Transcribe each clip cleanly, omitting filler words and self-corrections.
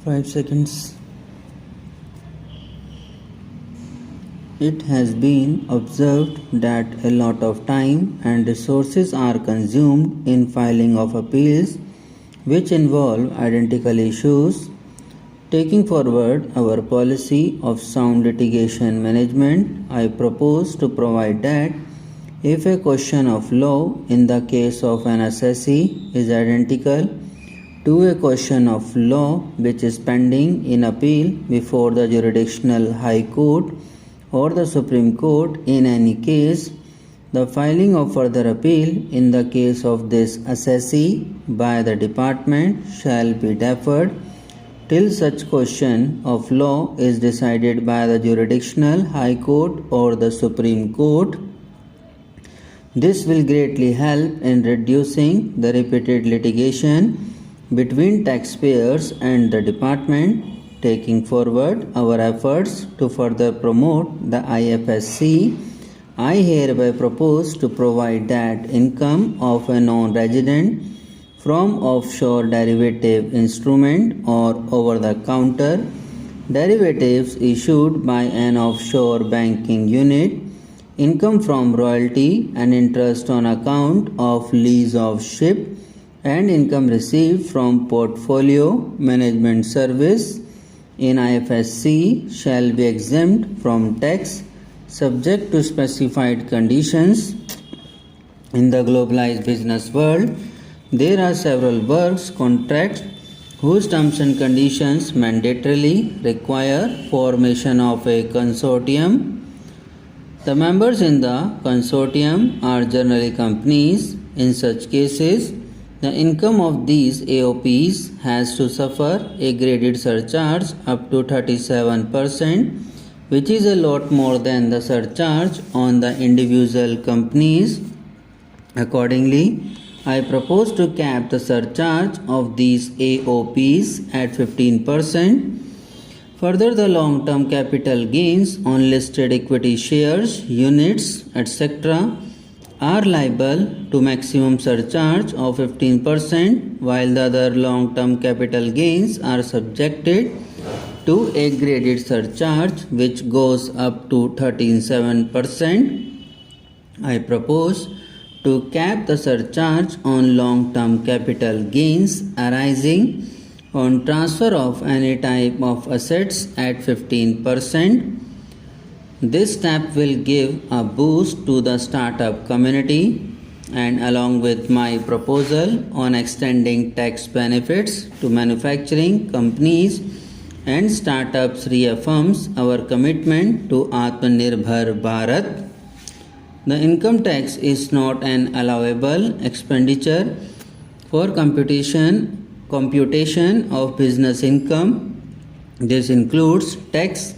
5 seconds. It has been observed that a lot of time and resources are consumed in filing of appeals which involve identical issues. Taking forward our policy of sound litigation management, I propose to provide that if a question of law in the case of an assessee is identical to a question of law which is pending in appeal before the jurisdictional High Court or the Supreme Court, in any case, the filing of further appeal in the case of this assessee by the department shall be deferred till such question of law is decided by the jurisdictional High Court or the Supreme Court. This will greatly help in reducing the repeated litigation between taxpayers and the department. Taking forward our efforts to further promote the IFSC, I hereby propose to provide that income of a non-resident from offshore derivative instrument or over-the-counter derivatives issued by an offshore banking unit, income from royalty and interest on account of lease of ship, and income received from portfolio management service in IFSC shall be exempt from tax subject to specified conditions. In the globalized business world, there are several works contracts whose terms and conditions mandatorily require formation of a consortium. The members in the consortium are generally companies. In such cases, the income of these AOPs has to suffer a graded surcharge up to 37%, which is a lot more than the surcharge on the individual companies. Accordingly, I propose to cap the surcharge of these AOPs at 15%. Further, the long-term capital gains on listed equity shares, units, etc. are liable to maximum surcharge of 15%, while the other long-term capital gains are subjected to a graded surcharge which goes up to 13.7%. I propose to cap the surcharge on long-term capital gains arising on transfer of any type of assets at 15%. This step will give a boost to the startup community, and along with my proposal on extending tax benefits to manufacturing companies and startups, reaffirms our commitment to Atmanirbhar Bharat. The income tax is not an allowable expenditure for computation of business income. This includes tax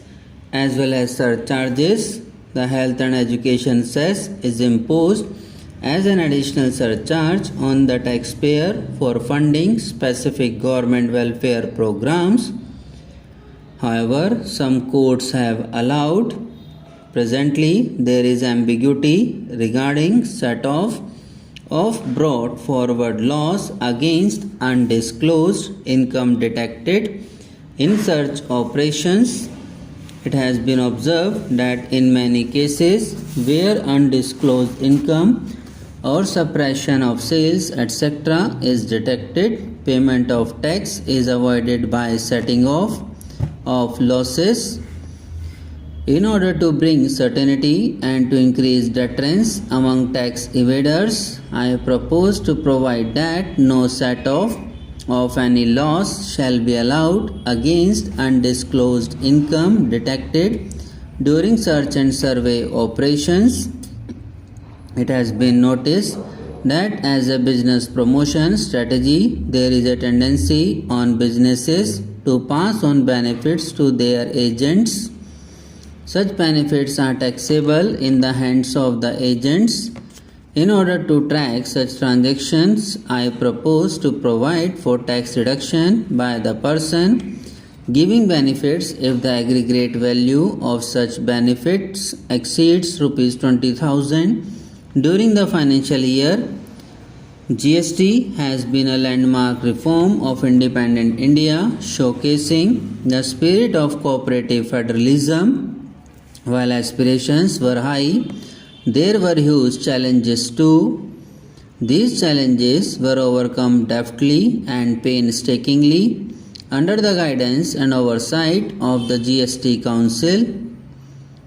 as well as surcharges. The health and education cess is imposed as an additional surcharge on the taxpayer for funding specific government welfare programs. However, some courts have allowed. Presently, there is ambiguity regarding set-off of brought forward loss against undisclosed income detected in such operations. It has been observed that in many cases where undisclosed income or suppression of sales etc. is detected, payment of tax is avoided by setting off of losses. In order to bring certainty and to increase deterrence among tax evaders, I propose to provide that no set-off of any loss shall be allowed against undisclosed income detected during search and survey operations. It has been noticed that as a business promotion strategy, there is a tendency on businesses to pass on benefits to their agents. Such benefits are taxable in the hands of the agents. In order to track such transactions, I propose to provide for tax reduction by the person giving benefits if the aggregate value of such benefits exceeds Rs 20,000 during the financial year GST has been a landmark reform of independent India, showcasing the spirit of cooperative federalism. While aspirations were high, there were huge challenges too. These challenges were overcome deftly and painstakingly under the guidance and oversight of the GST Council.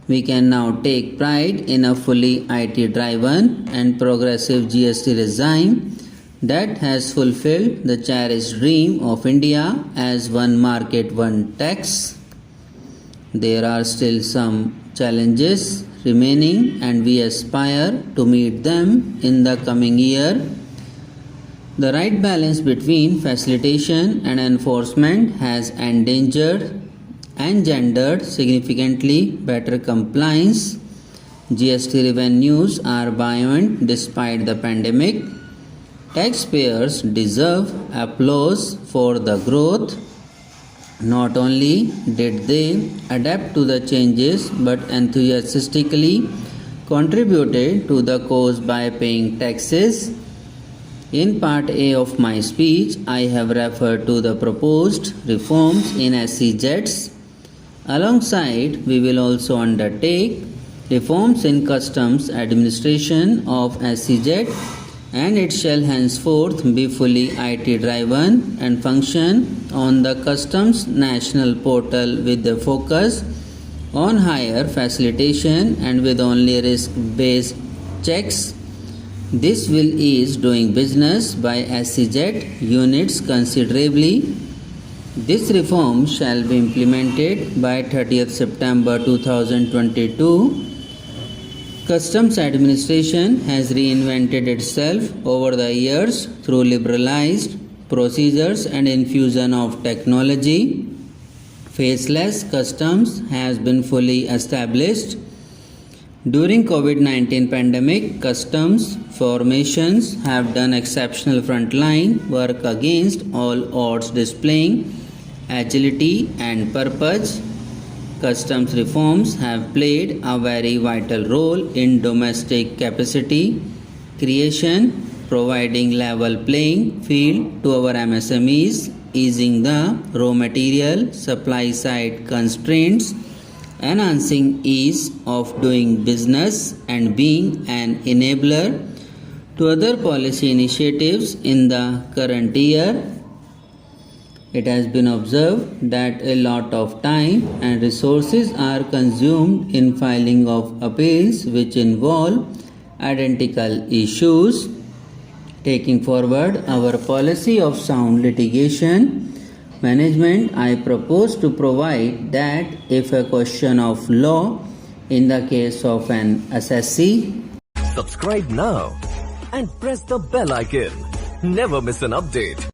We can now take pride in a fully IT-driven and progressive GST regime that has fulfilled the cherished dream of India as one market, one tax. There are still some challenges remaining and we aspire to meet them in the coming year. The right balance between facilitation and enforcement has engendered significantly better compliance. GST revenues are buoyant despite the pandemic. Taxpayers deserve applause for the growth. Not only did they adapt to the changes but enthusiastically contributed to the cause by paying taxes. In part A of my speech, I have referred to the proposed reforms in SEZs. Alongside, we will also undertake reforms in customs administration of SEZ, and it shall henceforth be fully IT driven and function on the customs national portal with a focus on higher facilitation and with only risk based checks. This will ease doing business by SEZ units considerably. This reform shall be implemented by 30th September 2022. Customs administration has reinvented itself over the years through liberalized procedures and infusion of technology. Faceless customs has been fully established. During COVID-19 pandemic, customs formations have done exceptional frontline work against all odds, displaying agility and purpose. Customs reforms have played a very vital role in domestic capacity creation, providing level playing field to our MSMEs, easing the raw material supply side constraints, enhancing ease of doing business and being an enabler to other policy initiatives in the current year. It has been observed that a lot of time and resources are consumed in filing of appeals which involve identical issues. Taking forward our policy of sound litigation management, I propose to provide that if a question of law in the case of an assessee. Subscribe now and press the bell icon. Never miss an update.